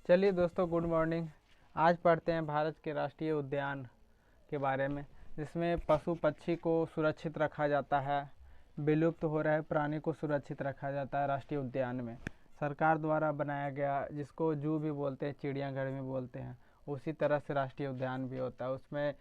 चलिए दोस्तों, good morning. आज पढ़ते हैं भारत के राष्ट्रीय उद्यान के बारे में, जिसमें पशु पक्षी को सुरक्षित रखा जाता है, विलुप्त हो रहे प्राणी को सुरक्षित रखा जाता है राष्ट्रीय उद्यान में। सरकार द्वारा बनाया गया, जिसको जू भी बोलते हैं, चिड़ियाघर भी बोलते हैं, उसी तरह से राष्ट्रीय उद्यान भी होता है। उसमें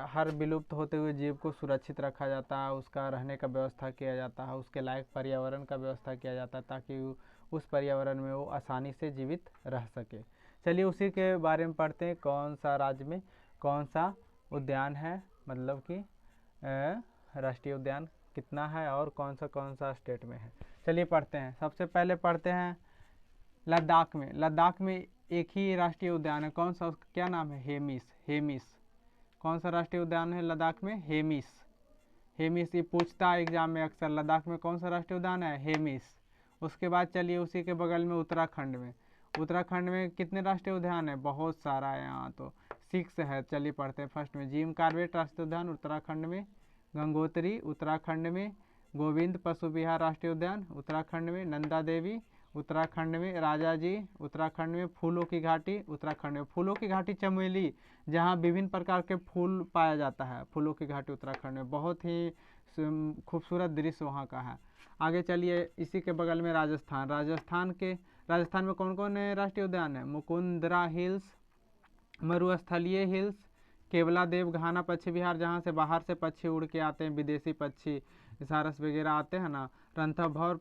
हर विलुप्त होते हुए जीव को सुरक्षित रखा जाता है, उसका रहने का व्यवस्था किया जाता है, उसके लायक पर्यावरण का व्यवस्था किया जाता है, ताकि उस पर्यावरण में वो आसानी से जीवित रह सके। चलिए उसी के बारे में पढ़ते हैं, कौन सा राज्य में कौन सा उद्यान है, मतलब कि राष्ट्रीय उद्यान कितना है और कौन सा स्टेट में है। चलिए पढ़ते हैं। सबसे पहले पढ़ते हैं लद्दाख में। लद्दाख में एक ही राष्ट्रीय उद्यान है, कौन सा, उसका क्या नाम है? हेमिस। हेमिस कौन सा राष्ट्रीय उद्यान है लद्दाख में? हेमिस। हेमिस, ये पूछता है एग्जाम में अक्सर, लद्दाख में कौन सा राष्ट्रीय उद्यान है? हेमिस। उसके बाद चलिए उसी के बगल में उत्तराखंड में। उत्तराखंड में कितने राष्ट्रीय उद्यान है? बहुत सारा है, यहाँ तो 6 है। चलिए पढ़ते हैं। फर्स्ट में जिम कॉर्बेट राष्ट्रीय उद्यान उत्तराखंड में, गंगोत्री उत्तराखंड में, गोविंद पशु विहार राष्ट्रीय उद्यान उत्तराखंड में, नंदा देवी उत्तराखंड में, राजा जी उत्तराखंड में, फूलों की घाटी उत्तराखंड में। फूलों की घाटी चमेली, जहाँ विभिन्न प्रकार के फूल पाया जाता है, फूलों की घाटी उत्तराखंड में। बहुत ही खूबसूरत दृश्य वहाँ का है। आगे चलिए, इसी के बगल में राजस्थान। राजस्थान में कौन कौन राष्ट्रीय उद्यान है? मुकुंदरा हिल्स, मरुस्थलीय हिल्स, केवला देव घाना पक्षी विहार, जहाँ से बाहर से पक्षी उड़ के आते हैं, विदेशी पक्षी सारस वगैरह आते हैं ना, रणथंभौर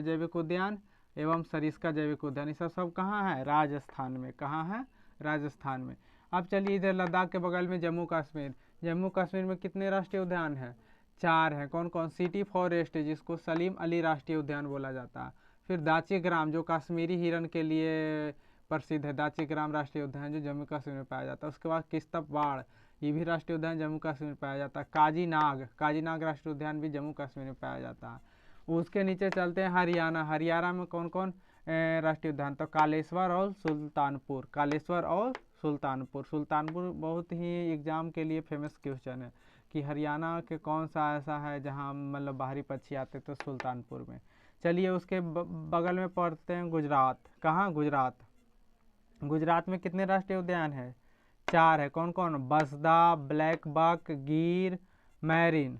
जैविक उद्यान एवं सरिस्का जैविक उद्यान। ये सब कहाँ है? राजस्थान में। कहाँ है? राजस्थान में। अब चलिए इधर लद्दाख के बगल में जम्मू कश्मीर। जम्मू कश्मीर में कितने राष्ट्रीय उद्यान हैं? 4 हैं। कौन कौन? सिटी फॉरेस्ट, जिसको सलीम अली राष्ट्रीय उद्यान बोला जाता है। फिर दाची ग्राम, जो कश्मीरी हिरन के लिए प्रसिद्ध है, दाची ग्राम राष्ट्रीय उद्यान जो जम्मू कश्मीर में पाया जाता है। उसके बाद किस्तप बाड़, ये भी राष्ट्रीय उद्यान जम्मू कश्मीर में पाया जाता है। काजीनाग राष्ट्रीय उद्यान भी जम्मू कश्मीर में पाया जाता है। उसके नीचे चलते हैं हरियाणा। हरियाणा में कौन कौन राष्ट्रीय उद्यान? तो कालेश्वर और सुल्तानपुर। सुल्तानपुर बहुत ही एग्जाम के लिए फेमस क्वेश्चन है कि हरियाणा के कौन सा ऐसा है जहाँ मतलब बाहरी पक्षी आते, तो सुल्तानपुर में। चलिए उसके बगल में पढ़ते हैं गुजरात। कहाँ? गुजरात में कितने राष्ट्रीय उद्यान है? 4 है। कौन कौन? बसदा, ब्लैक बक, गिर, मैरिन।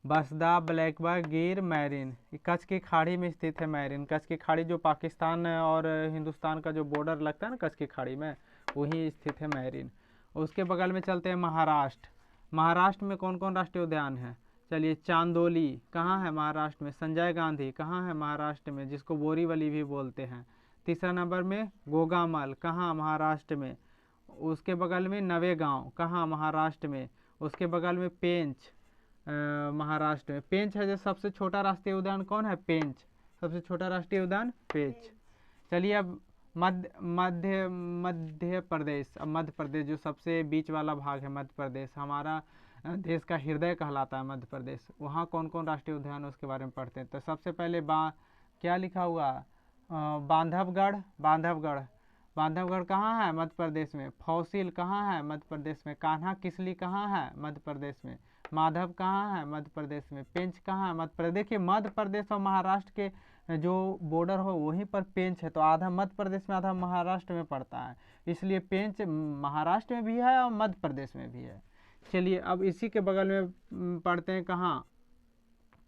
बसदा, ब्लैक बक, गिर, मैरिन। कच्छ की खाड़ी में स्थित है मैरिन। कच्छ की खाड़ी जो पाकिस्तान और हिंदुस्तान का जो बॉर्डर लगता है ना कच्छ की खाड़ी में, वहीं स्थित है मैरिन। उसके बगल में चलते हैं महाराष्ट्र। महाराष्ट्र में कौन कौन राष्ट्रीय उद्यान है? चलिए चांदोली कहाँ है? महाराष्ट्र में। संजय गांधी कहाँ है? महाराष्ट्र में, जिसको बोरीवली भी बोलते हैं। तीसरा नंबर में गोगामल, कहाँ? महाराष्ट्र में। उसके बगल में नवेगांव, कहाँ? महाराष्ट्र में। उसके बगल में पेंच, महाराष्ट्र में। पेंच है जो सबसे छोटा राष्ट्रीय उद्यान। कौन है? पेंच, सबसे छोटा राष्ट्रीय उद्यान पेंच। चलिए अब मध्य प्रदेश। अब मध्य प्रदेश जो सबसे बीच वाला भाग है, मध्य प्रदेश हमारा देश का हृदय कहलाता है मध्य प्रदेश। वहाँ कौन कौन राष्ट्रीय उद्यान है उसके बारे में पढ़ते हैं। तो सबसे पहले क्या लिखा हुआ? बांधवगढ़। बांधवगढ़ कहाँ है? मध्य प्रदेश में। फॉसिल कहाँ है? मध्य प्रदेश में। कान्हा किसली कहाँ है? मध्य प्रदेश में। माधव कहाँ है? मध्य प्रदेश में। पेंच कहाँ है? मध्य प्रदेश। देखिए मध्य प्रदेश और महाराष्ट्र के जो बॉर्डर हो वहीं पर पेंच है, तो आधा मध्य प्रदेश में आधा महाराष्ट्र में पड़ता है, इसलिए पेंच महाराष्ट्र में भी है और मध्य प्रदेश में भी है। चलिए अब इसी के बगल में पढ़ते हैं, कहाँ?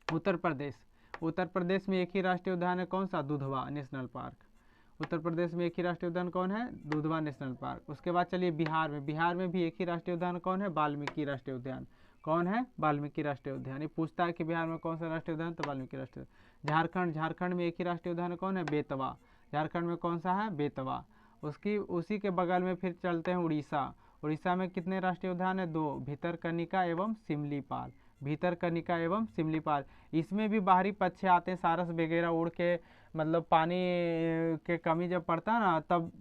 उत्तर प्रदेश। उत्तर प्रदेश में एक ही राष्ट्रीय उद्यान है, कौन सा? Dudhwa national park. उत्तर प्रदेश में एक ही राष्ट्रीय उद्यान कौन है? Dudhwa national park. उसके बाद चलिए बिहार में। बिहार में भी एक ही राष्ट्रीय उद्यान कौन है? वाल्मीकि राष्ट्रीय उद्यान। कौन है? वाल्मीकि राष्ट्रीय उद्यान। ये पूछता है कि बिहार में कौन सा राष्ट्रीय उद्यान, तो वाल्मीकि राष्ट्रीय। झारखंड में एक ही राष्ट्रीय उद्यान कौन है? बेतवा। झारखंड में कौन सा है? बेतवा। उसी के बगल में फिर चलते हैं उड़ीसा। उड़ीसा में कितने राष्ट्रीय उद्यान है? 2, भितरकनिका एवं सिमलीपाल। भितरकनिका एवं सिमलीपाल। इसमें भी बाहरी पक्षी आते हैं, सारस वगैरह उड़ के, मतलब पानी के कमी जब पड़ता है ना, तब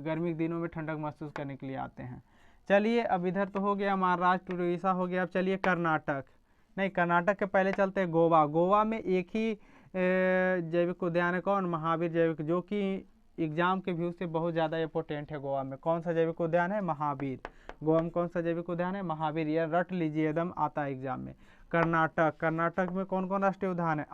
गर्मी के दिनों में ठंडक महसूस करने के लिए आते हैं। चलिए अब इधर तो हो गया महाराष्ट्र, उड़ीसा हो गया। अब चलिए कर्नाटक। नहीं, कर्नाटक के पहले चलते हैं गोवा। गोवा में एक ही जैविक उद्यान है, कौन? महावीर जैविक, जो कि एग्जाम के व्यू से बहुत ज़्यादा इंपॉर्टेंट है। गोवा में कौन सा जैविक उद्यान है? महावीर। गोवा में कौन सा जैविक उद्यान है? महावीर। यह रट लीजिए, एकदम आता है एग्जाम में। कर्नाटक में कौन कौन राष्ट्रीय उद्यान है?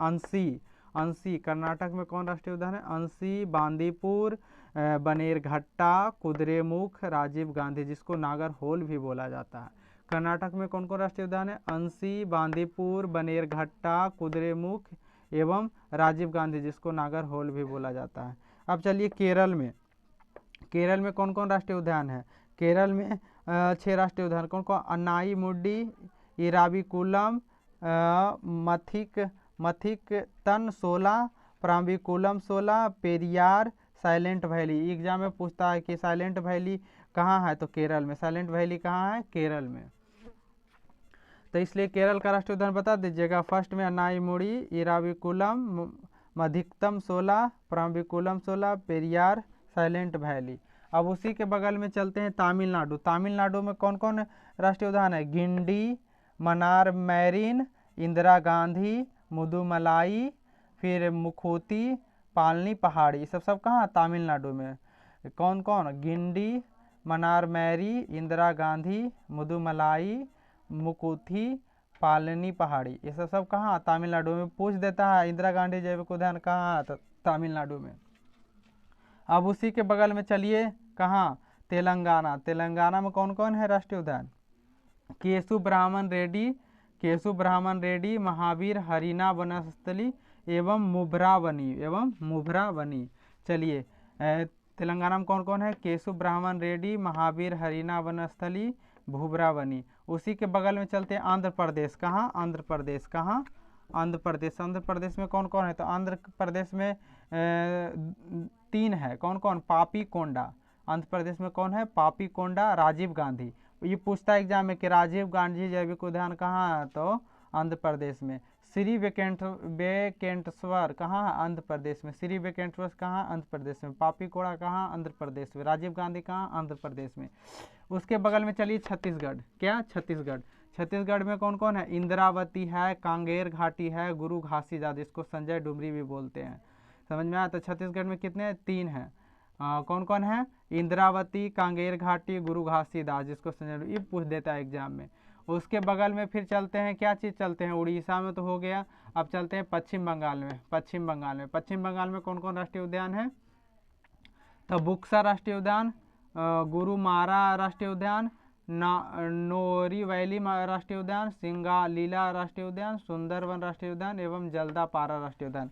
अंशी। कर्नाटक में कौन राष्ट्रीय उद्यान है? अंशी, बांदीपुर, बनेरघट्टा, कुद्रेमुख, राजीव गांधी जिसको नागरहोल भी बोला जाता है। कर्नाटक में कौन कौन राष्ट्रीय उद्यान है? अंसी, बांदीपुर, बनेरघट्टा, कुद्रेमुख एवं राजीव गांधी जिसको नागरहोल भी बोला जाता है। अब चलिए केरल में, केरल में कौन कौन राष्ट्रीय उद्यान है? केरल में 6 राष्ट्रीय उद्यान कौन कौन? Anamudi, Eravikulam, Mathikettan 16, Parambikulam 16, Periyar, silent valley. Exam में पूछता है कि साइलेंट वैली कहाँ है, तो केरल में। साइलेंट वैली कहाँ है? केरल में। तो इसलिए केरल का राष्ट्रीय उद्यान बता दीजिएगा। फर्स्ट में अन्नाई मुडी, इराविकुलम, मधिकतम 16, प्राम्बिकुलम 16, पेरियार, साइलेंट वैली। अब उसी के बगल में चलते हैं तमिलनाडु। तमिलनाडु में कौन कौन राष्ट्रीय उद्यान है? गिंडी, मनार मैरिन, इंदिरा गांधी, मुदुमलाई, फिर मुखूती, पालनी पहाड़ी। ये सब कहाँ? तमिलनाडु में। कौन कौन? गिंडी, मनार मैरी, इंदिरा गांधी, मुदुमलाई, मुकुथी, पालनी पहाड़ी। ये सब कहाँ? तमिलनाडु में। पूछ देता है इंदिरा गांधी जैविक उद्यान कहाँ है, तो तमिलनाडु में। अब उसी के बगल में चलिए कहाँ? तेलंगाना। तेलंगाना में कौन कौन है राष्ट्रीय उद्यान? केशु ब्राह्मण रेड्डी, केशु ब्राह्मण रेड्डी, महावीर, हरिना वनस्थली एवं मुभरा वनी। चलिए तेलंगाना में कौन कौन है? केशु ब्राह्मण रेड्डी, महावीर, हरिना वनस्थली, भुब्रावनी। उसी के बगल में चलते हैं आंध्र प्रदेश। कहाँ? आंध्र प्रदेश। कहाँ? आंध्र प्रदेश। आंध्र प्रदेश में कौन कौन है? तो आंध्र प्रदेश में 3 है। कौन कौन? पापी कोंडा। आंध्र प्रदेश में कौन है? पापी कोंडा, राजीव गांधी। ये पूछता है एग्जाम में कि राजीव गांधी जैविक उद्यान कहाँ है, तो आंध्र प्रदेश में। श्री वेंकटेश्वर कहाँ है? आंध्र प्रदेश में। श्री वेंकटेश्वर कहाँ? आंध्र प्रदेश में। पापी कोड़ा कहाँ? आंध्र प्रदेश में। राजीव गांधी कहाँ? आंध्र प्रदेश में। उसके बगल में चलिए छत्तीसगढ़। क्या? छत्तीसगढ़। छत्तीसगढ़ में कौन कौन है? इंद्रावती है, कांगेर घाटी है, गुरु घासीदास जिसको संजय डुमरी भी बोलते हैं। समझ में आया? तो छत्तीसगढ़ में कितने? 3 हैं। कौन कौन है? इंद्रावती, कांगेर घाटी, गुरु घासीदास जिसको संजय, ये पूछ देता है एग्जाम में। उसके बगल में फिर चलते हैं, क्या चीज़ चलते हैं? उड़ीसा में तो हो गया। अब चलते हैं पश्चिम बंगाल में। पश्चिम बंगाल में, पश्चिम बंगाल में कौन कौन राष्ट्रीय उद्यान है? तो बुक्सा राष्ट्रीय उद्यान, गुरुमारा राष्ट्रीय उद्यान, नोरी वैली राष्ट्रीय उद्यान, सिंगालीला राष्ट्रीय उद्यान, सुंदरवन राष्ट्रीय उद्यान एवं जल्दापारा राष्ट्रीय उद्यान।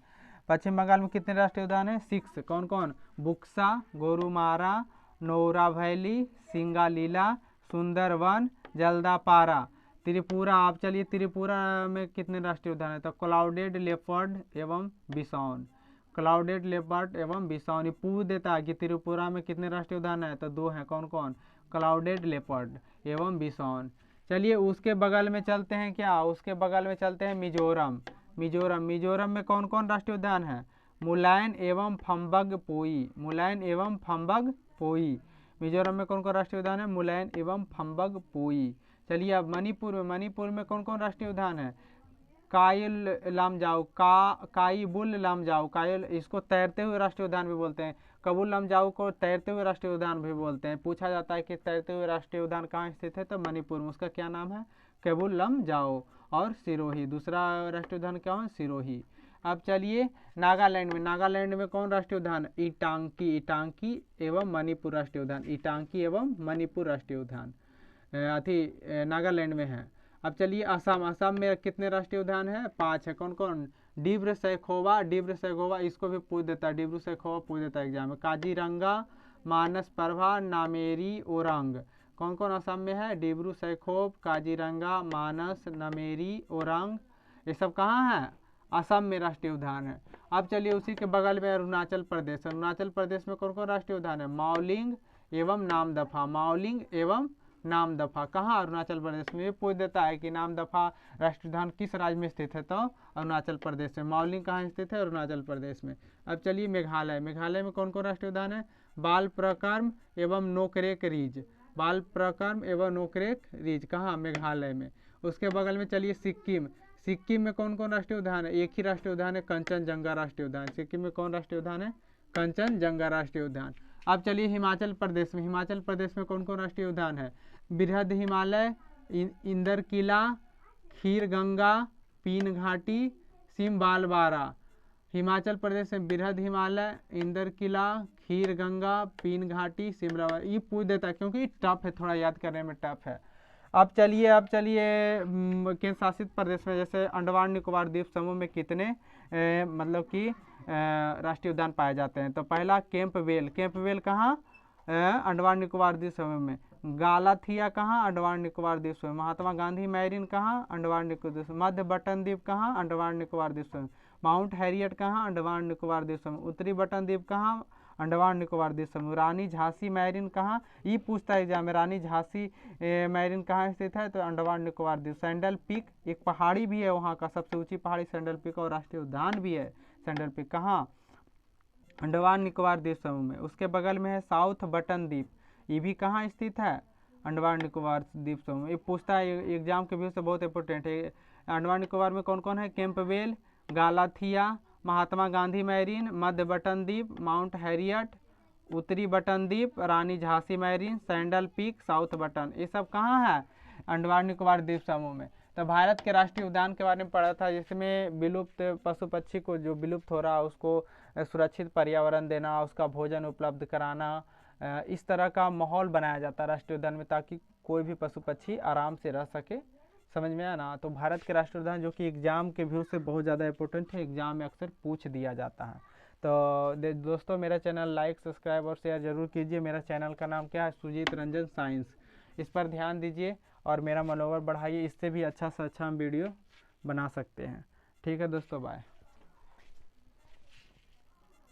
पश्चिम बंगाल में कितने राष्ट्रीय उद्यान है? 6। कौन कौन? बुक्सा, गोरुमारा, नोरा वैली, सिंगालीला, सुंदरवन, जल्दापारा। त्रिपुरा। आप चलिए त्रिपुरा में कितने राष्ट्रीय उद्यान है? तो क्लाउडेड लेपर्ड एवं बिसौन। क्लाउडेड लेपर्ड एवं बिसौन। ये पूछ देता है कि त्रिपुरा में कितने राष्ट्रीय उद्यान है, तो 2 हैं। कौन कौन? क्लाउडेड लेपर्ड एवं बिसौन। चलिए उसके बगल में चलते हैं, क्या? उसके बगल में चलते हैं मिजोरम। मिजोरम में कौन कौन राष्ट्रीय उद्यान है? मुलैन एवं फम्बगपोई। मुलैन एवं फम्बगपोई। मिजोरम में कौन कौन राष्ट्रीय उद्यान है? मुलैन एवं फम्बगपोई। चलिए अब मणिपुर में कौन कौन राष्ट्रीय उद्यान है? कायल लामजाओ, काईबुल लामजाओ। कायल, इसको तैरते हुए राष्ट्रीय उद्यान भी बोलते हैं। कबुल लामजाओ को तैरते हुए राष्ट्रीय उद्यान भी बोलते हैं। पूछा जाता है कि तैरते हुए राष्ट्रीय उद्यान कहाँ स्थित है, तो मणिपुर में। उसका क्या नाम है? कबुल लामजाओ। और सिरोही, दूसरा राष्ट्रीय उद्यान क्या है? सिरोही। अब चलिए नागालैंड में। नागालैंड में कौन राष्ट्रीय उद्यान? इटांकी एवं मणिपुर राष्ट्रीय उद्यान। इटांकी एवं मणिपुर राष्ट्रीय उद्यान नागालैंड में है। अब चलिए असम। असम में कितने राष्ट्रीय उद्यान है? 5 है। कौन कौन? डिब्रू सैखोवा, इसको भी पूछ देता है, डिब्रू सैखोवा पूछ देता है एग्जाम में। काजीरंगा, मानस परभा, नामेरी, ओरंग। कौन कौन असम में है? डिब्रू सैखोव, काजीरंगा, मानस, नामेरी, ओरंग। ये सब कहाँ है? असम में राष्ट्रीय उद्यान है। अब चलिए उसी के बगल में अरुणाचल प्रदेश। अरुणाचल प्रदेश में कौन कौन राष्ट्रीय उद्यान है? माओलिंग एवं नामदफा। माओलिंग एवं नामदफा कहाँ? अरुणाचल प्रदेश में। ये पूछ देता है कि नामदफा राष्ट्रीय उद्यान किस राज्य में स्थित है, तो अरुणाचल प्रदेश में। माओलिंग कहाँ स्थित है? अरुणाचल प्रदेश में। अब चलिए मेघालय। मेघालय में कौन कौन राष्ट्रीय उद्यान है? बाल प्रकर्म एवं नोकरेक रिज। बाल प्रकर्म एवं नोकरेक रिज कहाँ? मेघालय में। उसके बगल में चलिए सिक्किम। सिक्किम में कौन कौन राष्ट्रीय उद्यान है? एक ही राष्ट्रीय उद्यान है, कंचनजंगा राष्ट्रीय उद्यान। सिक्किम में कौन राष्ट्रीय उद्यान है? कंचनजंगा राष्ट्रीय उद्यान। अब चलिए हिमाचल प्रदेश में। हिमाचल प्रदेश में कौन कौन राष्ट्रीय उद्यान है? बृहद हिमालय, इंदर किला, खीर गंगा, पीन घाटी, सिम बालबारा। हिमाचल प्रदेश में बृहद हिमालय, इंदर किला, खीर गंगा, पीन घाटी, शिमला। ये पूछ देता है क्योंकि टफ है, थोड़ा याद करने में टफ है। अब चलिए केंद्र शासित प्रदेश में जैसे अंडमान निकोबार द्वीप समूह में कितने मतलब कि राष्ट्रीय उद्यान पाए जाते हैं। तो पहला कैंपवेल कहाँ, अंडमान निकोबार द्वीप समूह में। गालाथिया कहाँ, अंडमान निकोबार द्वीप समूह। महात्मा गांधी मैरीन कहाँ, अंडमान निकोबार द्वीप समूह। मध्य बटन द्वीप कहाँ, अंडमान निकोबार द्वीप समूह। माउंट हैरियट कहाँ, अंडमान निकोबार द्वीप समूह। उत्तरी बटन द्वीप कहाँ, अंडमान निकोबार द्वीप समूह। रानी झांसी मैरीन कहाँ, ये पूछता है एग्जाम में, रानी झांसी मैरीन कहाँ स्थित है, तो अंडमान निकोबार द्वीप। सैंडल पीक एक पहाड़ी भी है वहाँ का, सबसे ऊंची पहाड़ी सैंडल पीक, और राष्ट्रीय उद्यान भी है सैंडल पीक। कहाँ, अंडमान निकोबार द्वीप समूह में। उसके बगल में है साउथ बटन द्वीप, ये भी कहाँ स्थित है, अंडमान निकोबार द्वीप समूह। ये पूछता है एग्जाम के व्यू से, बहुत इंपॉर्टेंट है। अंडमान निकोबार में कौन कौन है, कैंपवेल, गालाथिया, महात्मा गांधी मैरीन, मध्य बटन द्वीप, माउंट हैरियट, उत्तरी बटन द्वीप, Rani Jhansi marine, saddle peak, south Button, ये सब कहाँ है, अंडमान निकोबार द्वीप समूह में। तो भारत के राष्ट्रीय उद्यान के बारे में पढ़ा था, जिसमें विलुप्त पशु पक्षी को जो विलुप्त हो रहा है उसको सुरक्षित पर्यावरण देना, उसका भोजन उपलब्ध कराना, इस तरह का माहौल बनाया जाता है राष्ट्रीय उद्यान में, ताकि कोई भी पशु पक्षी आराम से रह सके। समझ में आया ना। तो भारत के राष्ट्रीय उद्यान जो कि एग्जाम के व्यू से बहुत ज़्यादा इंपॉर्टेंट है, एग्जाम में अक्सर पूछ दिया जाता है। तो दोस्तों मेरा चैनल लाइक, सब्सक्राइब और शेयर जरूर कीजिए। मेरा चैनल का नाम क्या है, सुजीत रंजन साइंस। इस पर ध्यान दीजिए और मेरा मनोबल बढ़ाइए, इससे भी अच्छा से अच्छा हम वीडियो बना सकते हैं। ठीक है दोस्तों, बाय।